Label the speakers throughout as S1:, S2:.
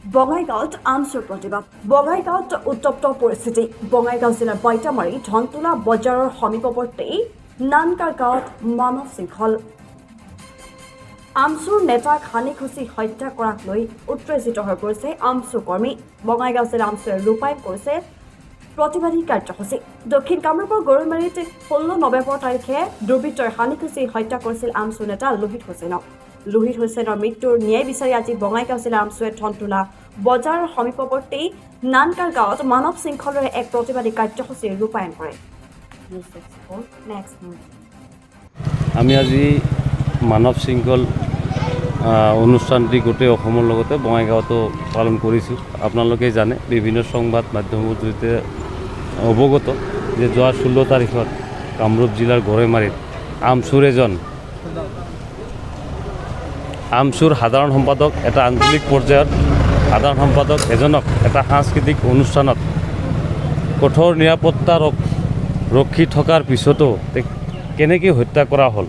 S1: বঙাইগাঁৱত আমচুৰ প্ৰতিবাদ বঙাইগাঁৱত উত্তপ্ত পৰিস্থিতি বঙাইগাঁও জিলাৰ বাইটামাৰী ধনতোলা বজাৰৰ সমীপৱৰ্তী নানকাৰ গাঁৱত মানৱ শৃংখল আমচুৰ নেতাক হানি খুচি হত্যা কৰাক লৈ উত্তেজিত হৈ পৰিছে আমচু কৰ্মী বঙাইগাঁও জিলা আমচুৱে ৰূপায়ণ কৰিছে প্ৰতিবাদী কাৰ্যসূচী দক্ষিণ কামৰূপৰ গৰৈমাৰীত 16 নৱেম্বৰ তাৰিখে দুৰ্বৃত্তই হানি খুচি হত্যা কৰিছিল আমচু নেতা লোহিত হুছেইনৰ মৃত্যুৰ ন্যায় বিচাৰি আজি বঙাইগাঁও জিলা আমচুৱে ধনতোলা বজাৰৰ সমীপৱৰ্তী নানকাৰ গাঁৱত মানৱ শৃংখলেৰে এক প্ৰতিবাদী কাৰ্যসূচী ৰূপায়ণ কৰে
S2: আমি আজি মানৱ শৃংখল অনুষ্ঠানটি গোটেই অসমৰ লগতে বঙাইগাঁৱতো পালন কৰিছোঁ আপোনালোকে জানে বিভিন্ন সংবাদ মাধ্যমৰ জৰিয়তে অৱগত যে যোৱা 16 তাৰিখত কামৰূপ জিলাৰ গৰৈমাৰীত আমচুৰ সাধাৰণ সম্পাদক এটা আঞ্চলিক পৰ্যায়ত সাধাৰণ সম্পাদক এজনক এটা সাংস্কৃতিক অনুষ্ঠানত কঠোৰ নিৰাপত্তা ৰক্ষী থকাৰ পিছতো কেনেকৈ হত্যা কৰা হ'ল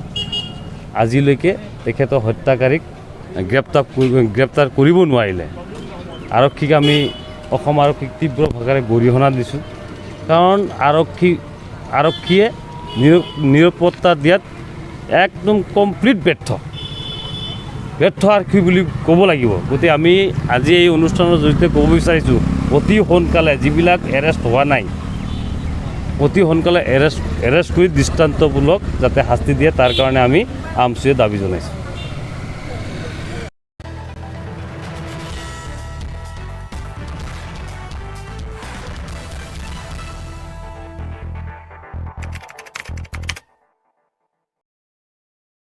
S2: আজিলৈকে তেখেতৰ হত্যাকাৰীক গ্ৰেপ্তাৰ কৰিব নোৱাৰিলে আৰক্ষীক আমি অসম আৰক্ষীক তীব্ৰ ভাষাৰে গৰিহণা দিছোঁ কাৰণ আৰক্ষীয়ে নিৰাপত্তা দিয়াত একদম কমপ্লিট ব্যৰ্থ আৰক্ষী বুলি ক'ব লাগিব গতিকে আমি আজি এই অনুষ্ঠানৰ জৰিয়তে ক'ব বিচাৰিছোঁ অতি সোনকালে যিবিলাক এৰেষ্ট হোৱা নাই অতি সোনকালে এৰেষ্ট কৰি দৃষ্টান্তমূলক যাতে শাস্তি দিয়ে তাৰ কাৰণে আমি আমচুৱে দাবী জনাইছোঁ